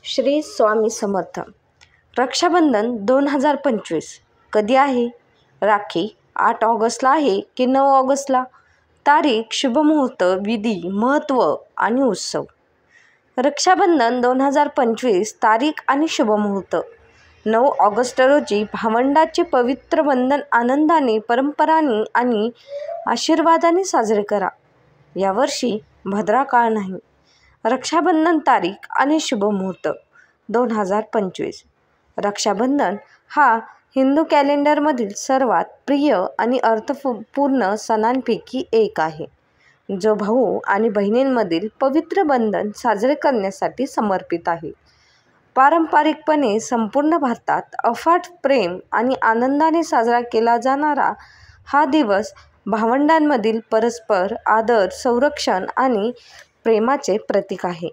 श्री स्वामी समर्थ. रक्षाबंधन 2025 कधी आहे? राखी 8 ऑगस्टला आहे की 9 ऑगस्टला? तारीख, शुभमुहूर्त, विधी, महत्त्व आणि उत्सव. रक्षाबंधन 2025 तारीख आणि शुभमुहूर्त. 9 ऑगस्ट रोजी भावंडाचे पवित्र बंधन आनंदाने, परंपरांनी आणि आशीर्वादाने साजरे करा. यावर्षी भद्रा काळ नाही. रक्षाबंधन तारीख आणि शुभमुहूर्त 2025. रक्षाबंधन हा हिंदू कॅलेंडरमधील सर्वात प्रिय आणि अर्थपूर्ण सणांपैकी एक आहे, जो भाऊ आणि बहिणींमधील पवित्र बंधन साजरे करण्यासाठी समर्पित आहे. पारंपरिकपणे संपूर्ण भारतात अफाट प्रेम आणि आनंदाने साजरा केला जाणारा हा दिवस भावंडांमधील परस्पर आदर, संरक्षण आणि प्रेमाचे प्रतीक आहे.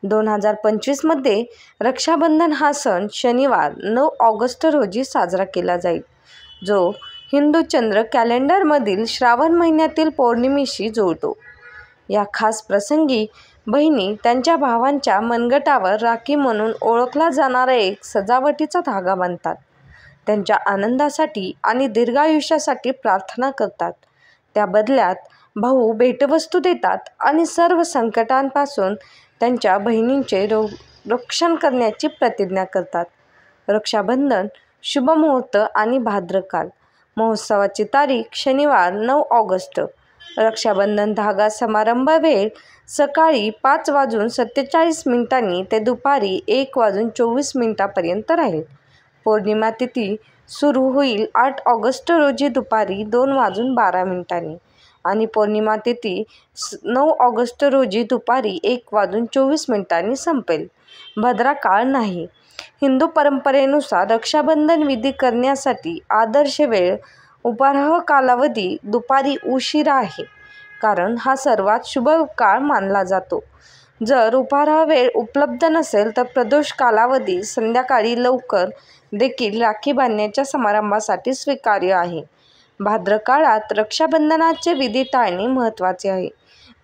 2025 रक्षाबंधन हा सण शनिवार 9 ऑगस्ट रोजी साजरा केला जाईल, जो हिंदू चंद्र कॅलेंडरमधील श्रावण महिन्यातील पौर्णिमेशी जुळतो. या खास प्रसंगी बहिणी त्यांच्या भावांच्या मनगटावर राखी म्हणून ओळखला जाणारा एक सजावटीचा धागा बांधतात. त्यांच्या आनंदासाठी आणि दीर्घायुष्यासाठी प्रार्थना करतात. त्या बदल्यात भाऊ भेटवस्तू देतात आणि सर्व संकटांपासून त्यांच्या बहिणींचे रक्षण करण्याची प्रतिज्ञा करतात. रक्षाबंधन शुभमुहूर्त आणि भाद्रकाल. महोत्सवाची तारीख शनिवार 9 ऑगस्ट. रक्षाबंधन धागा समारंभ वेळ सकाळी 5:47 ते दुपारी 1:24 राहील. पौर्णिमा तिथी सुरू होईल 8 ऑगस्ट रोजी दुपारी 2:12 आणि पौर्णिमा तिथी 9 ऑगस्ट रोजी दुपारी 1:24 संपेल. भद्रा काळ नाही. हिंदू परंपरेनुसार रक्षाबंधन विधी करण्यासाठी आदर्श वेळ उपाहार कालावधी दुपारी उशिरा आहे, कारण हा सर्वात शुभ काळ मानला जातो. जर उपाहार वेळ उपलब्ध नसेल तर प्रदोष कालावधी संध्याकाळी लवकर देखील राखी बांधण्याच्या समारंभासाठी स्वीकार्य आहे. भाद्र काळात रक्षाबंधनाचे विधी टाळणे महत्त्वाचे आहे,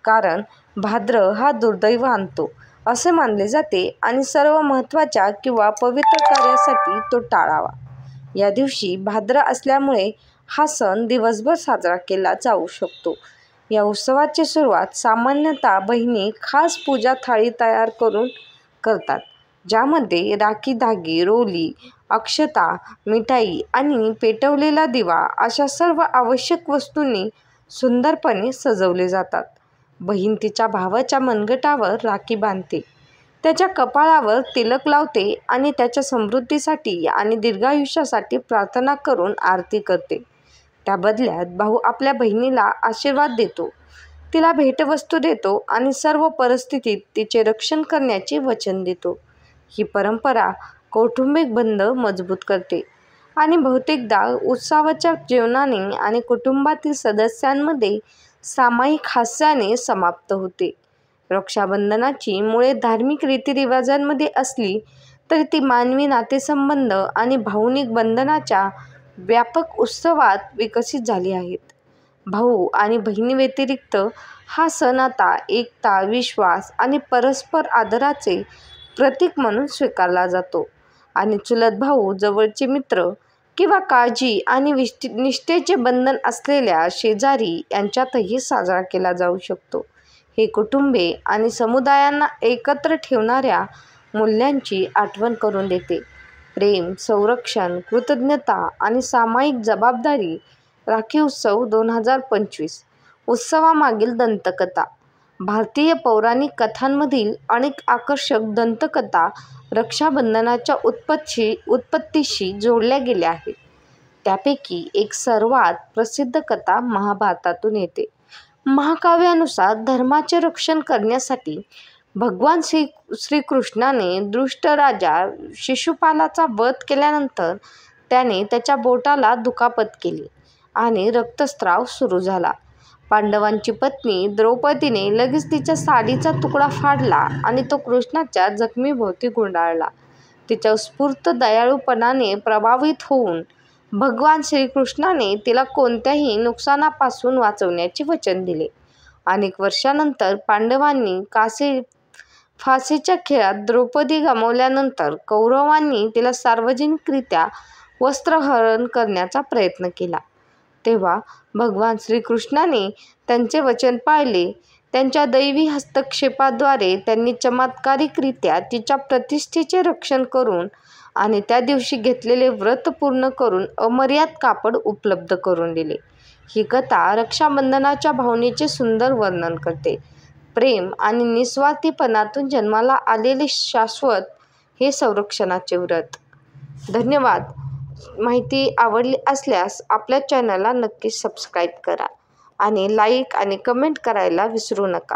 कारण भाद्र हा दुर्दैव आणतो असे मानले जाते आणि सर्व महत्त्वाच्या किंवा पवित्र कार्यासाठी तो टाळावा. या दिवशी भाद्र असल्यामुळे हा सण दिवसभर साजरा केला जाऊ शकतो. या उत्सवाची सुरुवात सामान्यतः बहिणी खास पूजा थाळी तयार करून करतात, ज्यामध्ये राखी, धागे, रोली, अक्षता, मिठाई आणि पेटवलेला दिवा अशा सर्व आवश्यक वस्तूंनी सुंदरपणे सजवले जातात. बहीण तिच्या भावाच्या मनगटावर राखी बांधते, त्याच्या कपाळावर तिलक लावते आणि त्याच्या समृद्धीसाठी आणि दीर्घायुष्यासाठी प्रार्थना करून आरती करते. त्या बदल्यात भाऊ आपल्या बहिणीला आशीर्वाद देतो, तिला भेटवस्तू देतो आणि सर्व परिस्थितीत तिचे रक्षण करण्याचे वचन देतो. ही परंपरा कौटुंबिक बंध मजबूत करते आणि बहुतेकदा उत्सवाच्या जेवणाने आणि कुटुंबातील सदस्यांमध्ये सामायिक हास्याने समाप्त होते. रक्षाबंधनाची मुळे धार्मिक रीतिरिवाजांमध्ये असली तरी ती मानवी नातेसंबंध आणि भावनिक बंधनाच्या व्यापक उत्सवात विकसित झाली आहेत. भाऊ आणि बहिणीव्यतिरिक्त हा सण आता एकता, विश्वास आणि परस्पर आदराचे प्रतीक म्हणून स्वीकारला जातो आणि चुलत भाऊ, जवळचे मित्र किंवा काळजी आणि निष्ठेचे बंधन असलेल्या शेजारी यांच्यातही साजरा केला जाऊ शकतो. हे कुटुंबे आणि समुदायांना एकत्र ठेवणाऱ्या मूल्यांची आठवण करून देते. प्रेम, संरक्षण, कृतज्ञता आणि सामायिक जबाबदारी. राखी उत्सव 2025. उत्सवामागील दंतकथा. भारतीय पौराणिक कथांमधील अनेक आकर्षक दंतकथा रक्षाबंधनाच्या उत्पत्तीशी जोडल्या गेल्या आहेत. त्यापैकी एक सर्वात प्रसिद्ध कथा महाभारतातून येते. महाकाव्यानुसार धर्माचे रक्षण करण्यासाठी भगवान श्रीकृष्णाने दुष्ट राजा शिशुपालाचा वध केल्यानंतर त्याने त्याच्या बोटाला दुखापत केली आणि रक्तस्राव सुरू झाला. पांडवांची पत्नी द्रौपदीने लगेच तिच्या साडीचा तुकडा फाडला आणि तो कृष्णाच्या जखमीभोवती गुंडाळला. तिच्या उत्स्फूर्त दयाळूपणाने प्रभावित होऊन भगवान श्रीकृष्णाने तिला कोणत्याही नुकसानापासून वाचवण्याचे वचन दिले. अनेक वर्षांनंतर पांडवांनी काशी फाशीच्या खेळात द्रौपदी गमावल्यानंतर कौरवांनी तिला सार्वजनिकरित्या वस्त्रहरण करण्याचा प्रयत्न केला. तेव्हा भगवान श्रीकृष्णाने त्यांचे वचन पाळले. त्यांच्या दैवी हस्तक्षेपाद्वारे त्यांनी चमत्कारिकरित्या तिच्या प्रतिष्ठेचे रक्षण करून आणि त्या दिवशी घेतलेले व्रत पूर्ण करून अमर्याद कापड उपलब्ध करून दिले. ही कथा रक्षाबंधनाच्या भावनेचे सुंदर वर्णन करते. प्रेम आणि निस्वार्थीपणातून जन्माला आलेले शाश्वत हे संरक्षणाचे व्रत. धन्यवाद. माहिती आवडली असल्यास आपल्या चॅनलला नक्की सबस्क्राईब करा आणि लाईक आणि कमेंट करायला विसरू नका.